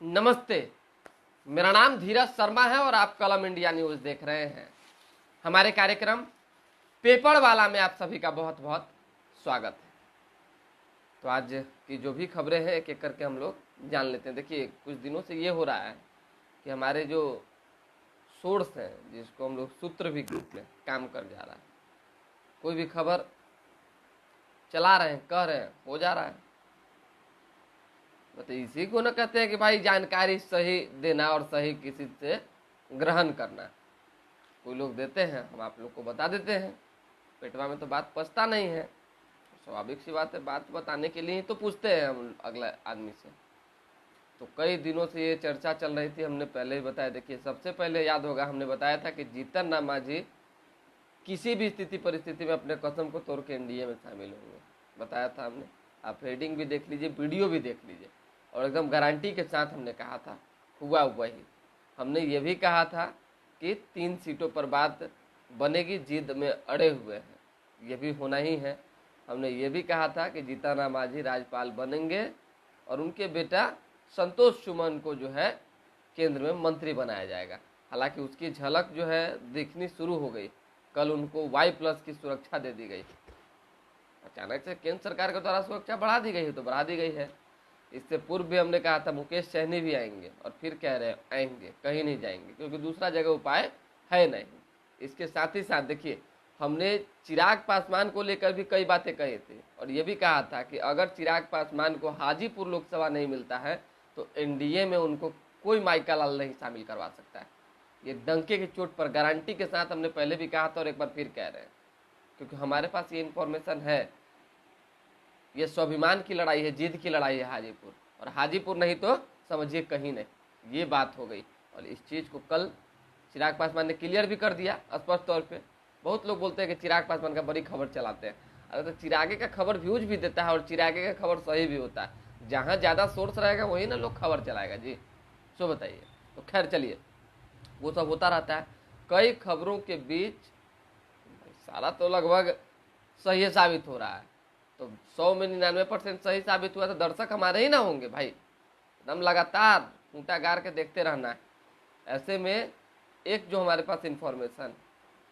नमस्ते, मेरा नाम धीरज शर्मा है और आप कलम इंडिया न्यूज़ देख रहे हैं। हमारे कार्यक्रम पेपर वाला में आप सभी का बहुत बहुत स्वागत है। तो आज की जो भी खबरें हैं एक एक करके हम लोग जान लेते हैं। देखिए, कुछ दिनों से ये हो रहा है कि हमारे जो सोर्स हैं, जिसको हम लोग सूत्र भी ग्रुप में काम कर जा रहा है, कोई भी खबर चला रहे हैं, कह रहे हैं, हो जा रहा है। तो इसी को ना कहते हैं कि भाई जानकारी सही देना और सही किसी से ग्रहण करना। कोई लोग देते हैं, हम आप लोग को बता देते हैं। पेटवा में तो बात पचता नहीं है, स्वाभाविक सी बात है, बात बताने के लिए ही तो पूछते हैं हम अगले आदमी से। तो कई दिनों से ये चर्चा चल रही थी, हमने पहले ही बताया। देखिए, सबसे पहले याद होगा हमने बताया था कि जीतन राम मांझी किसी भी स्थिति परिस्थिति में अपने कसम को तोड़ के एनडीए में शामिल होंगे, बताया था हमने। आप हेडिंग भी देख लीजिए, वीडियो भी देख लीजिए, और एकदम गारंटी के साथ हमने कहा था, हुआ वही। हमने ये भी कहा था कि 3 सीटों पर बात बनेगी, जिद में अड़े हुए हैं, ये भी होना ही है। हमने ये भी कहा था कि जीतन राम मांझी राज्यपाल बनेंगे और उनके बेटा संतोष सुमन को जो है केंद्र में मंत्री बनाया जाएगा। हालांकि उसकी झलक जो है दिखनी शुरू हो गई। कल उनको Y+ की सुरक्षा दे दी गई। अचानक से केंद्र सरकार के द्वारा सुरक्षा बढ़ा दी गई है, तो बढ़ा दी गई है। इससे पूर्व भी हमने कहा था मुकेश सहनी भी आएंगे, और फिर कह रहे हैं आएंगे, कहीं नहीं जाएंगे, क्योंकि दूसरा जगह उपाय है नहीं। इसके साथ ही साथ देखिए, हमने चिराग पासवान को लेकर भी कई बातें कही थी, और ये भी कहा था कि अगर चिराग पासवान को हाजीपुर लोकसभा नहीं मिलता है तो एनडीए में उनको कोई माइका लाल नहीं शामिल करवा सकता है। ये डंके की चोट पर गारंटी के साथ हमने पहले भी कहा था और एक बार फिर कह रहे हैं, क्योंकि हमारे पास ये इन्फॉर्मेशन है। ये स्वाभिमान की लड़ाई है, जिद की लड़ाई है हाजीपुर, और हाजीपुर नहीं तो समझिए कहीं नहीं, ये बात हो गई। और इस चीज़ को कल चिराग पासवान ने क्लियर भी कर दिया स्पष्ट तौर पे। बहुत लोग बोलते हैं कि चिराग पासवान का बड़ी खबर चलाते हैं। अरे तो चिरागे का खबर व्यूज भी देता है और चिरागे का खबर सही भी होता है। जहाँ ज़्यादा सोर्स रहेगा वही ना लोग खबर चलाएगा जी। सो बताइए। तो खैर चलिए, वो सब होता रहता है। कई खबरों के बीच सारा तो लगभग सही साबित हो रहा है, तो 100 में 99% सही साबित हुआ तो दर्शक हमारे ही ना होंगे भाई। एकदम लगातार खूंटा गार के देखते रहना है। ऐसे में एक जो हमारे पास इंफॉर्मेशन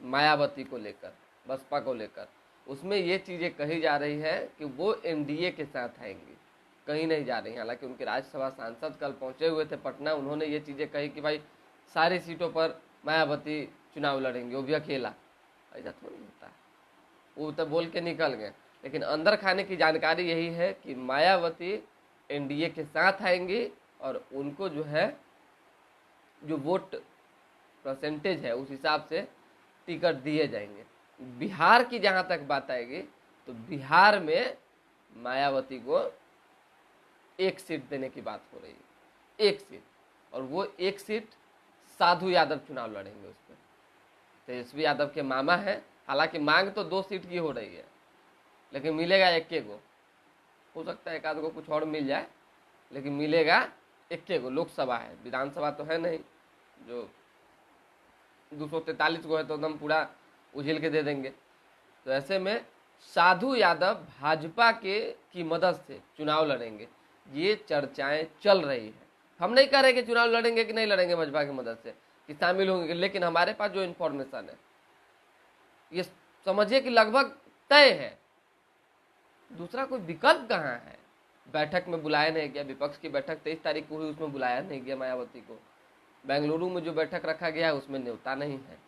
मायावती को लेकर, बसपा को लेकर, उसमें ये चीज़ें कही जा रही है कि वो एनडीए के साथ आएंगी, कहीं नहीं जा रही। हालांकि उनके राज्यसभा सांसद कल पहुंचे हुए थे पटना, उन्होंने ये चीज़ें कही कि भाई सारी सीटों पर मायावती चुनाव लड़ेंगे, वो भी अकेला। ऐसा थोड़ी होता है, वो तो बोल के निकल गए। लेकिन अंदर खाने की जानकारी यही है कि मायावती एनडीए के साथ आएंगी और उनको जो है जो वोट परसेंटेज है उस हिसाब से टिकट दिए जाएंगे। बिहार की जहां तक बात आएगी तो बिहार में मायावती को 1 सीट देने की बात हो रही है, 1 सीट, और वो 1 सीट साधु यादव चुनाव लड़ेंगे उस पर। तेजस्वी यादव के मामा है। हालांकि मांग तो 2 सीट की हो रही है, लेकिन मिलेगा 1 को। हो सकता है एक आध को कुछ और मिल जाए, लेकिन मिलेगा 1 को। लोकसभा है, विधानसभा तो है नहीं, जो 243 को है तो एकदम पूरा उझिल के दे देंगे। तो ऐसे में साधु यादव भाजपा की मदद से चुनाव लड़ेंगे, ये चर्चाएं चल रही है। हम नहीं कह रहे कि चुनाव लड़ेंगे कि नहीं लड़ेंगे भाजपा की मदद से, कि शामिल होंगे, लेकिन हमारे पास जो इन्फॉर्मेशन है ये समझिए कि लगभग तय है। दूसरा कोई विकल्प कहाँ है। बैठक में बुलाया नहीं गया, विपक्ष की बैठक 23 तारीख को हुई, उसमें बुलाया नहीं गया मायावती को। बेंगलुरु में जो बैठक रखा गया है उसमें न्योता नहीं है।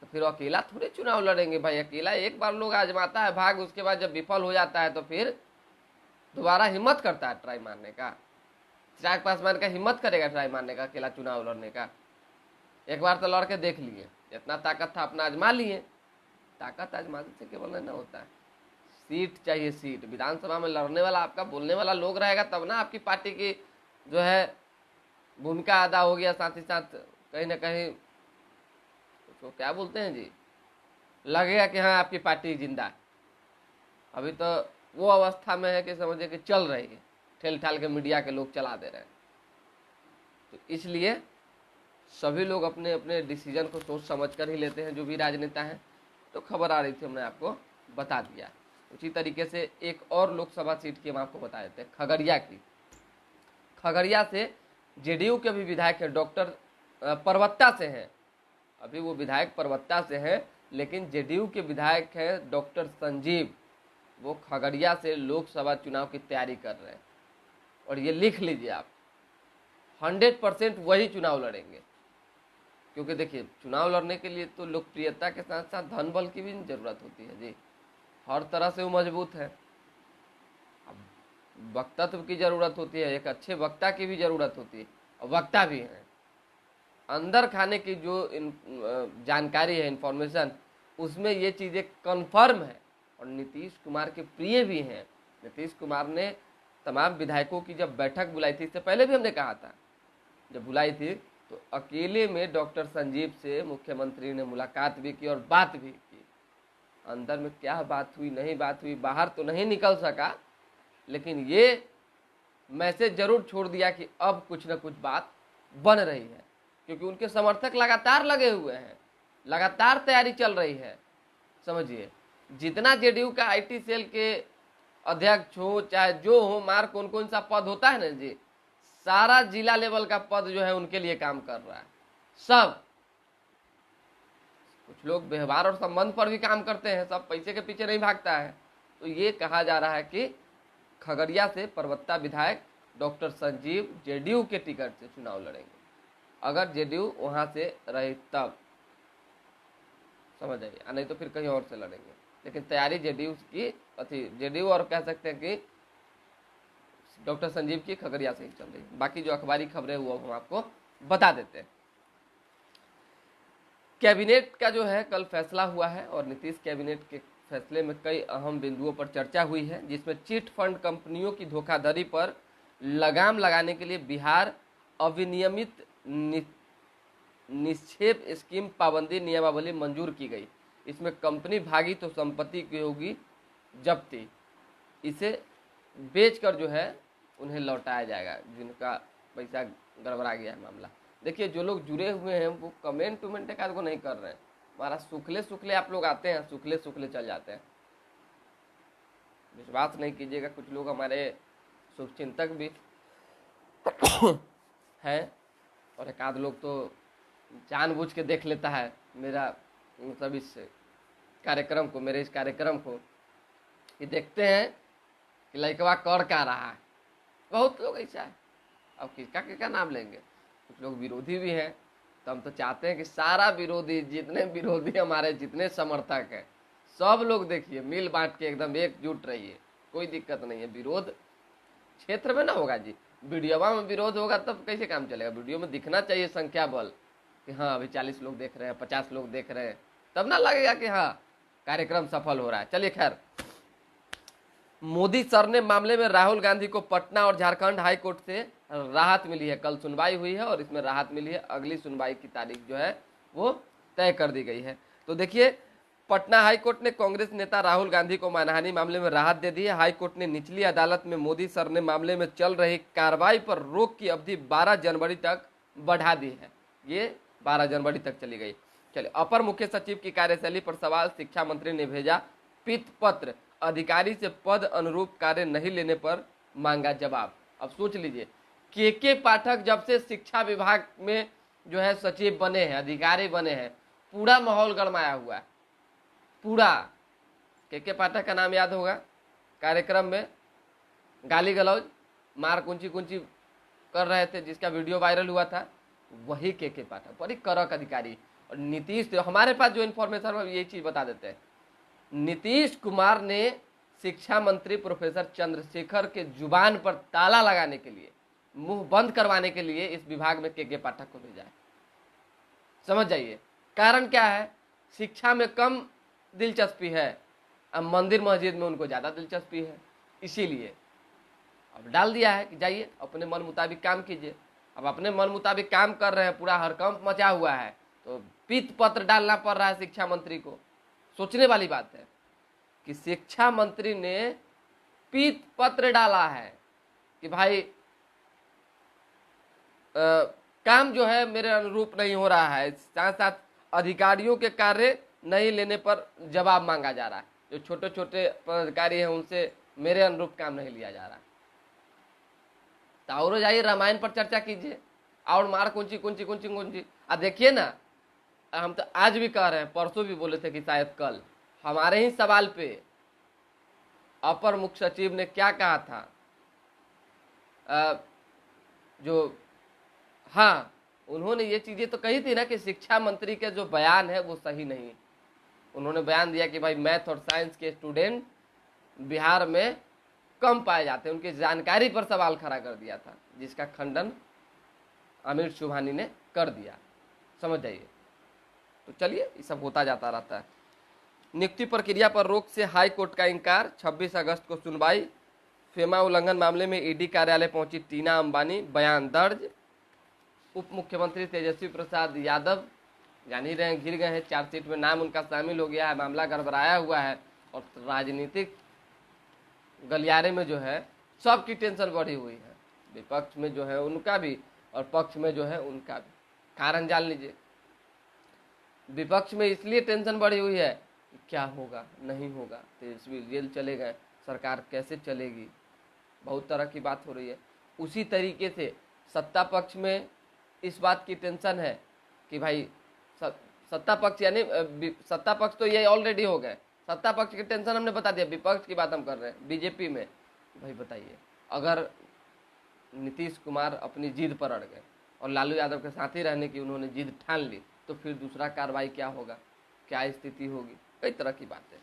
तो फिर अकेला थोड़े चुनाव लड़ेंगे भाई। अकेला एक बार लोग आजमाता है भाग, उसके बाद जब विफल हो जाता है तो फिर दोबारा हिम्मत करता है ट्राई मारने का। चिराग पासवान का हिम्मत करेगा ट्राई मारने का, अकेला चुनाव लड़ने का। एक बार तो लड़ के देख लिए, जितना ताकत था अपना आजमा लिए। ताकत आजमाने से केवल नहीं होता है, सीट चाहिए। सीट विधानसभा में लड़ने वाला, आपका बोलने वाला लोग रहेगा तब ना आपकी पार्टी की जो है भूमिका अदा होगी। साथ ही साथ कहीं ना कहीं उसको क्या बोलते हैं जी, लगेगा कि हाँ आपकी पार्टी जिंदा है। अभी तो वो अवस्था में है कि समझिए कि चल रही है, ठेल ठाल के मीडिया के लोग चला दे रहे हैं। तो इसलिए सभी लोग अपने अपने डिसीजन को सोच समझ कर ही लेते हैं, जो भी राजनेता हैं। तो खबर आ रही थी, हमने आपको बता दिया। उसी तरीके से एक और लोकसभा सीट की हम आपको बता देते हैं, खगड़िया की। खगड़िया से जेडीयू के भी विधायक हैं, डॉक्टर परबत्ता से हैं, अभी वो विधायक परबत्ता से हैं, लेकिन जेडीयू के विधायक हैं डॉक्टर संजीव, वो खगड़िया से लोकसभा चुनाव की तैयारी कर रहे हैं। और ये लिख लीजिए आप, 100% वही चुनाव लड़ेंगे, क्योंकि देखिए चुनाव लड़ने के लिए तो लोकप्रियता के साथ साथ धन बल की भी जरूरत होती है जी, हर तरह से वो मजबूत है। अब वक्तत्व की जरूरत होती है, एक अच्छे वक्ता की भी जरूरत होती है, और वक्ता भी है। अंदर खाने की जो जानकारी है, इंफॉर्मेशन, उसमें ये चीज़ें कन्फर्म है। और नीतीश कुमार के प्रिय भी हैं। नीतीश कुमार ने तमाम विधायकों की जब बैठक बुलाई थी, इससे पहले भी हमने कहा था, जब बुलाई थी तो अकेले में डॉक्टर संजीव से मुख्यमंत्री ने मुलाकात भी की और बात भी की। अंदर में क्या बात हुई, नहीं बात हुई, बाहर तो नहीं निकल सका, लेकिन ये मैसेज जरूर छोड़ दिया कि अब कुछ न कुछ बात बन रही है, क्योंकि उनके समर्थक लगातार लगे हुए हैं, लगातार तैयारी चल रही है। समझिए, जितना जेडीयू का आईटी सेल के अध्यक्ष हो चाहे जो हो, मार कौन सा पद होता है ना जी, सारा जिला लेवल का पद जो है उनके लिए काम कर रहा है सब। कुछ लोग व्यवहार और संबंध पर भी काम करते हैं, सब पैसे के पीछे नहीं भागता है। तो ये कहा जा रहा है कि खगड़िया से परबत्ता विधायक डॉक्टर संजीव जेडीयू के टिकट से चुनाव लड़ेंगे, अगर जेडीयू वहां से रहे तब, समझ आइए, नहीं तो फिर कहीं और से लड़ेंगे। लेकिन तैयारी जेडीयू की जेडीयू और कह सकते हैं कि डॉक्टर संजीव की खगड़िया से ही चल रही है। बाकी जो अखबारी खबरें वो हम आपको बता देते हैं। कैबिनेट का जो है कल फैसला हुआ है, और नीतीश कैबिनेट के फैसले में कई अहम बिंदुओं पर चर्चा हुई है, जिसमें चिट फंड कंपनियों की धोखाधड़ी पर लगाम लगाने के लिए बिहार अविनियमित निक्षेप स्कीम पाबंदी नियमावली मंजूर की गई। इसमें कंपनी भागी तो संपत्ति की होगी जब्ती, इसे बेचकर जो है उन्हें लौटाया जाएगा जिनका पैसा गड़बड़ा गया है मामला। देखिए, जो लोग जुड़े हुए हैं वो कमेंट वमेंट एक आध को नहीं कर रहे हैं। हमारा सुखले आप लोग आते हैं, सुखले चल जाते हैं। विश्वास नहीं कीजिएगा, कुछ लोग हमारे शुभचिंतक भी हैं, और एक आध लोग तो जानबूझ के देख लेता है मेरा मतलब इस कार्यक्रम को, मेरे इस कार्यक्रम को, कि देखते हैं कि लड़कवा कर क्या रहा है। बहुत लोग ऐसा है, अब किसका नाम लेंगे। कुछ लोग विरोधी भी हैं, तो हम तो चाहते हैं कि सारा विरोधी, जितने विरोधी हमारे जितने समर्थक हैं, सब लोग देखिए मिल बांट के एकदम एकजुट रहिए, कोई दिक्कत नहीं है। विरोध क्षेत्र में ना होगा जी, वीडियो में विरोध होगा तब कैसे काम चलेगा। वीडियो में दिखना चाहिए संख्या बल, कि हाँ अभी 40 लोग देख रहे हैं, 50 लोग देख रहे हैं, तब ना लगेगा कि हाँ कार्यक्रम सफल हो रहा है। चलिए खैर, मोदी सर ने मामले में राहुल गांधी को पटना और झारखंड हाई कोर्ट से राहत मिली है। कल सुनवाई हुई है और इसमें राहत मिली है। अगली सुनवाई की तारीख जो है वो तय कर दी गई है। तो देखिए, पटना हाई कोर्ट ने कांग्रेस नेता राहुल गांधी को मानहानि मामले में राहत दे दी है। हाई कोर्ट ने निचली अदालत में मोदी सर ने मामले में चल रही कार्रवाई पर रोक की अवधि 12 जनवरी तक बढ़ा दी है। ये 12 जनवरी तक चली गई। चलिए, अपर मुख्य सचिव की कार्यशैली पर सवाल, शिक्षा मंत्री ने भेजा पीत पत्र, अधिकारी से पद अनुरूप कार्य नहीं लेने पर मांगा जवाब। अब सोच लीजिए, के पाठक जब से शिक्षा विभाग में जो है सचिव बने हैं, अधिकारी बने हैं, पूरा माहौल गरमाया हुआ है। पूरा के पाठक का नाम याद होगा, कार्यक्रम में गाली गलौज मार कुंची कर रहे थे, जिसका वीडियो वायरल हुआ था, वही के पाठक, बड़ी कड़क अधिकारी। और नीतीश, तो हमारे पास जो इन्फॉर्मेशन है ये चीज बता देते हैं, नीतीश कुमार ने शिक्षा मंत्री प्रोफेसर चंद्रशेखर के जुबान पर ताला लगाने के लिए, मुंह बंद करवाने के लिए इस विभाग में के पाठक को भेजा है। समझ जाइए, कारण क्या है, शिक्षा में कम दिलचस्पी है, अब मंदिर मस्जिद में उनको ज्यादा दिलचस्पी है, इसीलिए अब डाल दिया है कि जाइए अपने मन मुताबिक काम कीजिए। अब अपने मन मुताबिक काम कर रहे हैं, पूरा हड़कंप मचा हुआ है, तो पीत पत्र डालना पड़ रहा है शिक्षा मंत्री को। सोचने वाली बात है कि शिक्षा मंत्री ने पीत पत्र डाला है कि भाई काम जो है मेरे अनुरूप नहीं हो रहा है, साथ साथ अधिकारियों के कार्य नहीं लेने पर जवाब मांगा जा रहा है। जो छोटे छोटे पदाधिकारी हैं उनसे मेरे अनुरूप काम नहीं लिया जा रहा। और जाइए रामायण पर चर्चा कीजिए, और मार कौन सी। अब देखिए ना, हम तो आज भी कह रहे हैं, परसों भी बोले थे कि शायद कल, हमारे ही सवाल पे अपर मुख्य सचिव ने क्या कहा था, जो हाँ, उन्होंने ये चीजें तो कही थी ना कि शिक्षा मंत्री के जो बयान है वो सही नहीं। उन्होंने बयान दिया कि भाई मैथ और साइंस के स्टूडेंट बिहार में कम पाए जाते हैं, उनकी जानकारी पर सवाल खड़ा कर दिया था, जिसका खंडन अमित सुबहानी ने कर दिया। समझ जाइए। तो चलिए, ये सब होता जाता रहता है। नियुक्ति प्रक्रिया पर रोक से हाई कोर्ट का इंकार, 26 अगस्त को सुनवाई। फेमा उल्लंघन मामले में ईडी कार्यालय पहुंची टीना अंबानी, बयान दर्ज। उप मुख्यमंत्री तेजस्वी प्रसाद यादव जान ही रहे हैं, घिर गए हैं, चार्जशीट में नाम उनका शामिल हो गया है, मामला गड़बड़ाया हुआ है, और राजनीतिक गलियारे में जो है सबकी टेंशन बढ़ी हुई है, विपक्ष में जो है उनका भी और पक्ष में जो है उनका भी। कारण जान लीजिए, विपक्ष में इसलिए टेंशन बढ़ी हुई है कि क्या होगा नहीं होगा, तेजस्वी जेल चले गए, सरकार कैसे चलेगी, बहुत तरह की बात हो रही है। उसी तरीके से सत्ता पक्ष में इस बात की टेंशन है कि भाई सत्ता पक्ष, यानी सत्ता पक्ष तो ये ऑलरेडी हो गए, सत्ता पक्ष की टेंशन हमने बता दिया, विपक्ष की बात हम कर रहे हैं। बीजेपी में भाई बताइए, अगर नीतीश कुमार अपनी जिद पर अड़ गए और लालू यादव के साथ ही रहने की उन्होंने जिद ठान ली, तो फिर दूसरा कार्रवाई क्या होगा, क्या स्थिति होगी, कई तरह की बातें।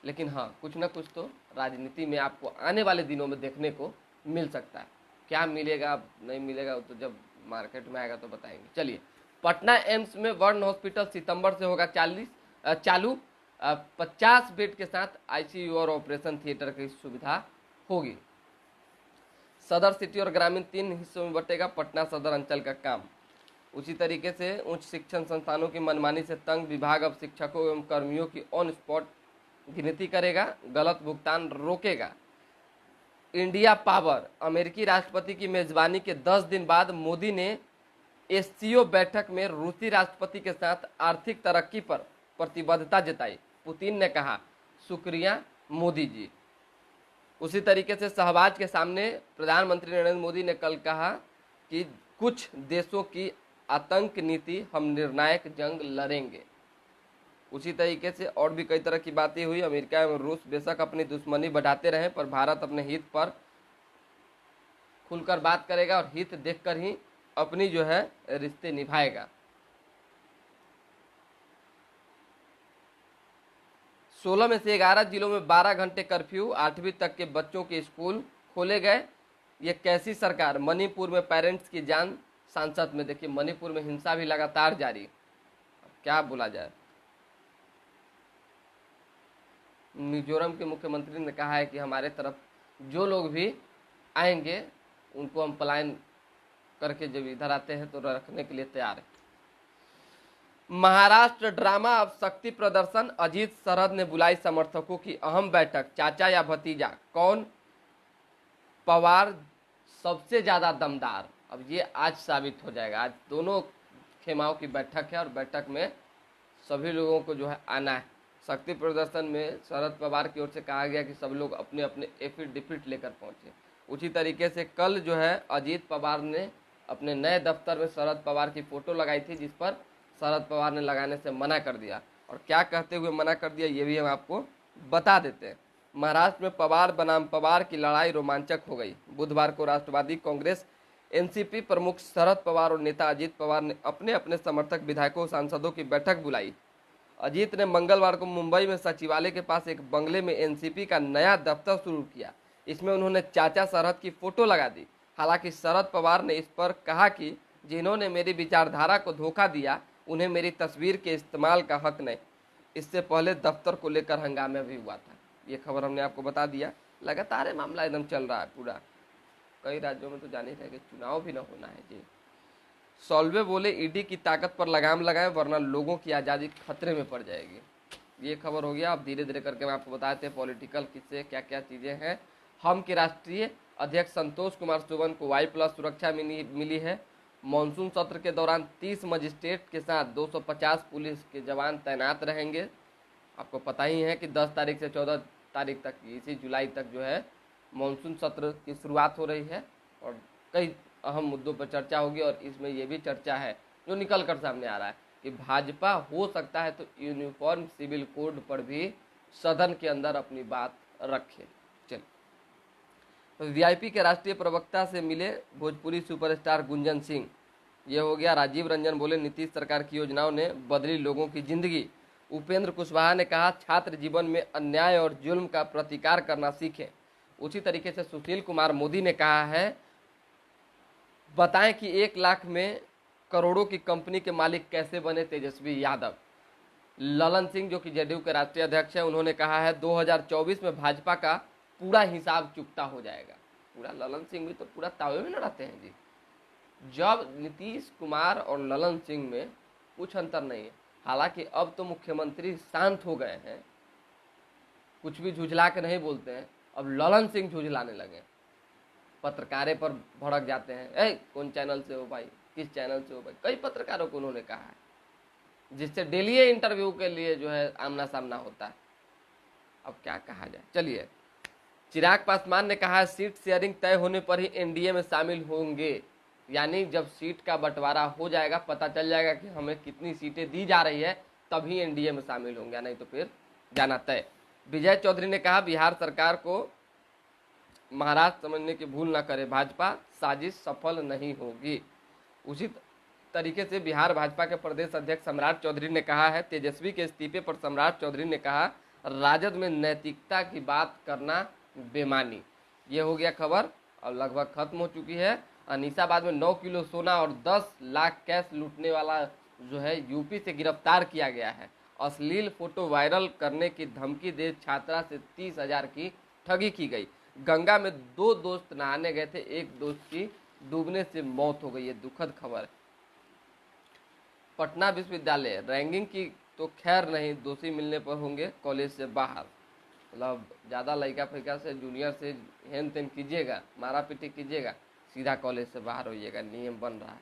लेकिन हाँ, कुछ ना कुछ तो राजनीति में आपको आने वाले दिनों में देखने को मिल सकता है। क्या मिलेगा नहीं मिलेगा तो जब मार्केट में आएगा तो बताएंगे। चलिए, पटना एम्स में वर्ण हॉस्पिटल सितंबर से होगा चालू। 50 बेड के साथ आईसीयू और ऑपरेशन थिएटर की सुविधा होगी। सदर सिटी और ग्रामीण 3 हिस्सों में बटेगा पटना सदर अंचल का काम। उसी तरीके से उच्च शिक्षण संस्थानों की मनमानी से तंग विभाग अब शिक्षकों एवं कर्मियों की ऑन स्पॉट गिनती करेगा, गलत भुगतान रोकेगा। इंडिया पावर, अमेरिकी राष्ट्रपति की मेजबानी के 10 दिन बाद मोदी ने एससीओ बैठक में रूसी राष्ट्रपति के साथ आर्थिक तरक्की पर प्रतिबद्धता जताई। पुतिन ने कहा, शुक्रिया मोदी जी। उसी तरीके से शहबाज के सामने प्रधानमंत्री नरेंद्र मोदी ने कल कहा कि कुछ देशों की आतंक नीति हम निर्णायक जंग लड़ेंगे। उसी तरीके से और भी कई तरह की बातें हुई। अमेरिका एवं रूस बेशक अपनी दुश्मनी बढ़ाते रहे, पर भारत अपने हित पर खुलकर बात करेगा और हित देखकर ही अपनी जो है रिश्ते निभाएगा। 16 में से 11 जिलों में 12 घंटे कर्फ्यू, 8वीं तक के बच्चों के स्कूल खोले गए। ये कैसी सरकार, मणिपुर में पेरेंट्स की जान सांसद में। देखिए, मणिपुर में हिंसा भी लगातार जारी, क्या बोला जाए। मिजोरम के मुख्यमंत्री ने कहा है कि हमारे तरफ जो लोग भी आएंगे उनको हम पलायन करके जब इधर आते हैं तो रखने के लिए तैयार है। महाराष्ट्र ड्रामा, अब शक्ति प्रदर्शन। अजीत सरहद ने बुलाई समर्थकों की अहम बैठक, चाचा या भतीजा कौन, पवार सबसे ज्यादा दमदार। अब ये आज साबित हो जाएगा। आज दोनों खेमाओं की बैठक है और बैठक में सभी लोगों को जो है आना है। शक्ति प्रदर्शन में शरद पवार की ओर से कहा गया कि सब लोग अपने अपने एफिडेविट लेकर पहुंचे। उसी तरीके से कल जो है अजीत पवार ने अपने नए दफ्तर में शरद पवार की फोटो लगाई थी, जिस पर शरद पवार ने लगाने से मना कर दिया। और क्या कहते हुए मना कर दिया ये भी हम आपको बता देते हैं। महाराष्ट्र में पवार बनाम पवार की लड़ाई रोमांचक हो गई। बुधवार को राष्ट्रवादी कांग्रेस एनसीपी प्रमुख शरद पवार और नेता अजीत पवार ने अपने अपने समर्थक विधायकों सांसदों की बैठक बुलाई। अजीत ने मंगलवार को मुंबई में सचिवालय के पास एक बंगले में एनसीपी का नया दफ्तर शुरू किया। इसमें उन्होंने चाचा शरद की फोटो लगा दी। हालांकि शरद पवार ने इस पर कहा कि जिन्होंने मेरी विचारधारा को धोखा दिया उन्हें मेरी तस्वीर के इस्तेमाल का हक नहीं। इससे पहले दफ्तर को लेकर हंगामा भी हुआ था। ये खबर हमने आपको बता दिया। लगातार ये मामला एकदम चल रहा है पूरा। कई राज्यों में तो जान ही रहे कि चुनाव भी न होना है जी। सॉल्वे बोले, ईडी की ताकत पर लगाम लगाएं वरना लोगों की आज़ादी खतरे में पड़ जाएगी। ये खबर हो गया। अब धीरे धीरे करके मैं आपको बताते हैं पॉलिटिकल किससे क्या क्या चीज़ें हैं। हम के राष्ट्रीय अध्यक्ष संतोष कुमार सुवन को Y+ सुरक्षा मिली है। मानसून सत्र के दौरान 30 मजिस्ट्रेट के साथ 250 पुलिस के जवान तैनात रहेंगे। आपको पता ही है कि 10 तारीख से 14 तारीख तक, इसी जुलाई तक जो है मानसून सत्र की शुरुआत हो रही है और कई अहम मुद्दों पर चर्चा होगी और इसमें यह भी चर्चा है जो निकल कर सामने आ रहा है कि भाजपा हो सकता है तो यूनिफॉर्म सिविल कोड पर भी सदन के अंदर अपनी बात रखे। चलिए, तो वीआईपी के राष्ट्रीय प्रवक्ता से मिले भोजपुरी सुपरस्टार गुंजन सिंह। ये हो गया। राजीव रंजन बोले नीतीश सरकार की योजनाओं ने बदली लोगों की जिंदगी। उपेंद्र कुशवाहा ने कहा छात्र जीवन में अन्याय और जुल्म का प्रतिकार करना सीखें। उसी तरीके से सुशील कुमार मोदी ने कहा है बताएं कि 1 लाख में करोड़ों की कंपनी के मालिक कैसे बने तेजस्वी यादव। ललन सिंह जो कि जेडीयू के राष्ट्रीय अध्यक्ष हैं, उन्होंने कहा है 2024 में भाजपा का पूरा हिसाब चुकता हो जाएगा। पूरा ललन सिंह भी तो पूरा तावे में न रहते हैं जी। जब नीतीश कुमार और ललन सिंह में कुछ अंतर नहीं है। हालांकि अब तो मुख्यमंत्री शांत हो गए हैं, कुछ भी झुझला के नहीं बोलते हैं। अब ललन सिंह झुझलाने लगे, पत्रकारों पर भड़क जाते हैं। ए कौन चैनल से हो भाई, किस चैनल से हो भाई, कई पत्रकारों को उन्होंने कहा है, जिससे डेली इंटरव्यू के लिए जो है आमना सामना होता है। अब क्या कहा जाए। चलिए, चिराग पासवान ने कहा है सीट शेयरिंग तय होने पर ही एनडीए में शामिल होंगे। यानी जब सीट का बंटवारा हो जाएगा, पता चल जाएगा कि हमें कितनी सीटें दी जा रही है, तभी एनडीए में शामिल होंगे, नहीं तो फिर जाना तय। विजय चौधरी ने कहा बिहार सरकार को महाराष्ट्र समझने की भूल न करे, भाजपा साजिश सफल नहीं होगी। उसी तरीके से बिहार भाजपा के प्रदेश अध्यक्ष सम्राट चौधरी ने कहा है तेजस्वी के इस्तीफे पर सम्राट चौधरी ने कहा राजद में नैतिकता की बात करना बेमानी। ये हो गया खबर और लगभग खत्म हो चुकी है। अनीसाबाद में 9 किलो सोना और 10 लाख कैश लूटने वाला जो है यूपी से गिरफ्तार किया गया है। अश्लील फोटो वायरल करने की धमकी दे छात्रा से 30,000 की ठगी की गई। गंगा में 2 दोस्त नहाने गए थे, एक दोस्त की डूबने से मौत हो गई है, दुखद खबर। पटना विश्वविद्यालय रैंकिंग की तो खैर नहीं, दोषी मिलने पर होंगे कॉलेज से बाहर। मतलब ज़्यादा लड़का फैका से जूनियर से हेन तेन कीजिएगा, मारा पीटी कीजिएगा, सीधा कॉलेज से बाहर होइएगा, नियम बन रहा है।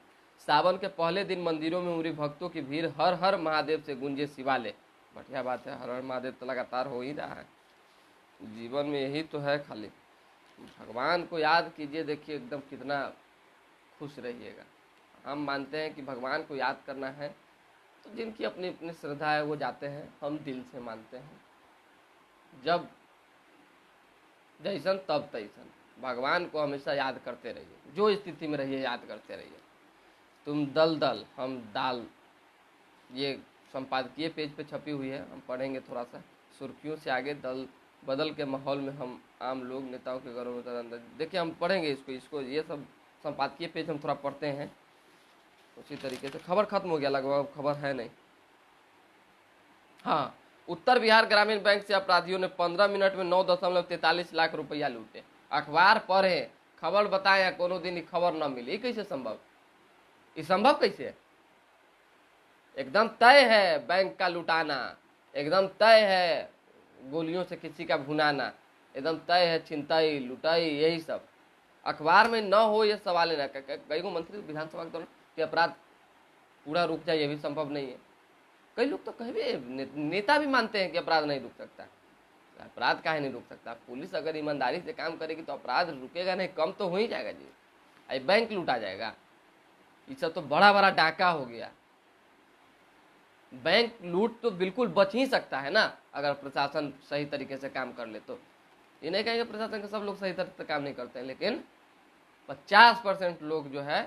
सावन के पहले दिन मंदिरों में उमड़ी भक्तों की भीड़, हर हर महादेव से गूंजे शिवालय। बढ़िया बात है, हर हर महादेव तो लगातार हो ही रहा है। जीवन में यही तो है, खाली भगवान को याद कीजिए, देखिए एकदम कितना खुश रहिएगा। हम मानते हैं कि भगवान को याद करना है तो जिनकी अपनी अपनी श्रद्धा है वो जाते हैं, हम दिल से मानते हैं। जब जैसन तब तैसन, भगवान को हमेशा याद करते रहिए, जो स्थिति में रहिए याद करते रहिए। तुम दल दल हम दाल, ये संपादकीय पेज पे छपी हुई है, हम पढ़ेंगे थोड़ा सा। सुर्खियों से आगे दल बदल के माहौल में हम आम लोग नेताओं के घरों में अंदर, देखिए हम पढ़ेंगे इसको ये सब संपादकीय पेज हम थोड़ा पढ़ते हैं। उसी तरीके से खबर खत्म हो गया, लगभग खबर है नहीं। हाँ, उत्तर बिहार ग्रामीण बैंक से अपराधियों ने 15 मिनट में 9.43 लाख रुपया लूटे। अखबार पढ़े, खबर बताए, कोनो दिन खबर न मिली, कैसे संभव? ये संभव कैसे है? एकदम तय है बैंक का लुटाना, एकदम तय है गोलियों से किसी का भुनाना, एकदम तय है छिनताई लुटाई, यही सब। अखबार में न हो ये सवाल है। कई को मंत्री विधानसभा के दौरान कि अपराध पूरा रुक जाए, ये भी संभव नहीं है। कई लोग तो कहे नेता भी मानते हैं कि अपराध नहीं रुक सकता। अपराध काहे नहीं रुक सकता? पुलिस अगर ईमानदारी से काम करेगी तो अपराध रुकेगा नहीं, कम तो हो ही जाएगा जी। आई बैंक लूटा जाएगा, ये सब तो बड़ा बड़ा डाका हो गया। बैंक लूट तो बिल्कुल बच ही सकता है ना, अगर प्रशासन सही तरीके से काम कर ले तो। ये नहीं कहेंगे प्रशासन के सब लोग सही तरह से काम नहीं करते हैं, लेकिन 50% लोग जो है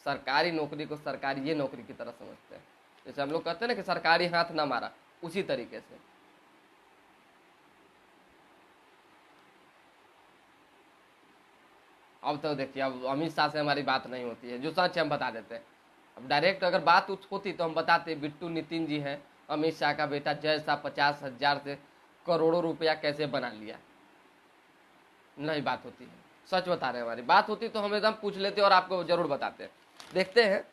सरकारी नौकरी को सरकारी ये नौकरी की तरह समझते हैं। जैसे हम लोग कहते हैं ना कि सरकारी हाथ ना मारा, उसी तरीके से। अब तो देखिए, अब अमित शाह से हमारी बात नहीं होती है, जो सच हम बता देते हैं। अब डायरेक्ट अगर बात होती तो हम बताते, बिट्टू नितिन जी है अमित शाह का बेटा, जय शाह 50,000 से करोड़ों रुपया कैसे बना लिया। नहीं बात होती है, सच बता रहे हैं। हमारी बात होती तो हम एकदम पूछ लेते और आपको जरूर बताते। देखते हैं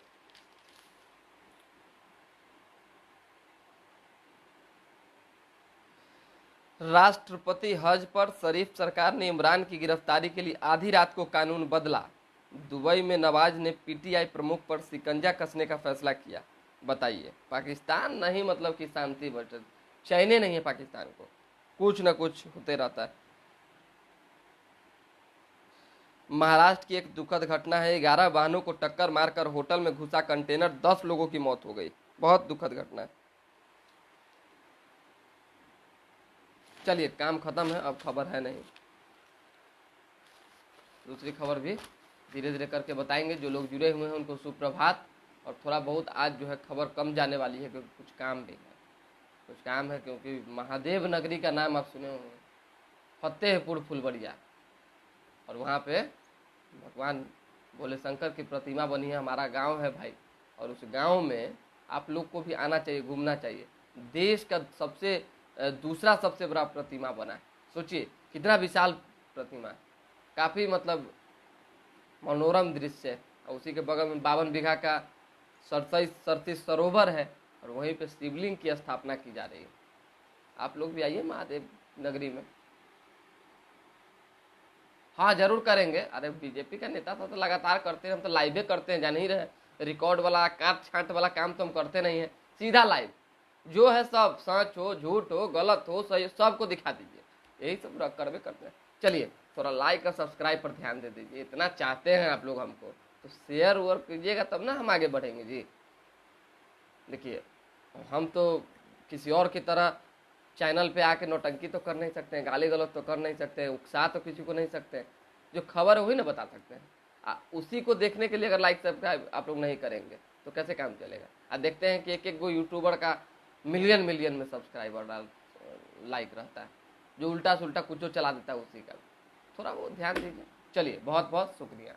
राष्ट्रपति हज पर शरीफ सरकार ने इमरान की गिरफ्तारी के लिए आधी रात को कानून बदला। दुबई में नवाज ने पीटीआई प्रमुख पर शिकंजा कसने का फैसला किया। बताइए, पाकिस्तान नहीं मतलब कि शांति बचे, चैने नहीं है पाकिस्तान को, कुछ न कुछ होते रहता है। महाराष्ट्र की एक दुखद घटना है। 11 वाहनों को टक्कर मारकर होटल में घुसा कंटेनर, 10 लोगों की मौत हो गई। बहुत दुखद घटना है। चलिए, काम खत्म है, अब खबर है नहीं। दूसरी खबर भी धीरे धीरे करके बताएंगे। जो लोग जुड़े हुए हैं उनको सुप्रभात। और थोड़ा बहुत आज जो है खबर कम जाने वाली है, क्योंकि कुछ काम भी है, कुछ काम है। क्योंकि महादेव नगरी का नाम आप सुने होंगे, फतेहपुर फुलबड़िया, और वहाँ पे भगवान भोले शंकर की प्रतिमा बनी है। हमारा गांव है भाई, और उस गांव में आप लोग को भी आना चाहिए, घूमना चाहिए। देश का दूसरा सबसे बड़ा प्रतिमा बना है। सोचिए कितना विशाल प्रतिमा है, काफ़ी मतलब मनोरम दृश्य है। और उसी के बगल में 52 बीघा का सरती सरोवर है, और वहीं पे शिवलिंग की स्थापना की जा रही है। आप लोग भी आइए महादेव नगरी में। हाँ जरूर करेंगे। अरे बीजेपी का नेता था तो लगातार करते हैं, हम तो लाइवे करते हैं, जान ही रहे। रिकॉर्ड वाला काट छांट वाला काम तो हम करते नहीं है, सीधा लाइव जो है सब, सच हो झूठ हो गलत हो सही सबको दिखा दीजिए, यही सब करवे करते हैं। चलिए थोड़ा लाइक और सब्सक्राइब पर ध्यान दे दीजिए, इतना चाहते हैं आप लोग हमको तो शेयर वोर कीजिएगा, तब ना हम आगे बढ़ेंगे जी। देखिए हम तो किसी और की तरह चैनल पे आके नौटंकी तो कर नहीं सकते हैं, गाली गलौज तो कर नहीं सकते हैं, उकसा तो किसी को नहीं सकते हैं। जो खबर है वही ना बता सकते हैं। उसी को देखने के लिए अगर लाइक सब्सक्राइब आप लोग नहीं करेंगे तो कैसे काम चलेगा। देखते हैं कि एक एक गो यूट्यूबर का मिलियन मिलियन में सब्सक्राइबर लाइक रहता है, जो उल्टा सुल्टा कुछ चला देता है उसी का। थोड़ा वो ध्यान दीजिए। चलिए बहुत बहुत शुक्रिया।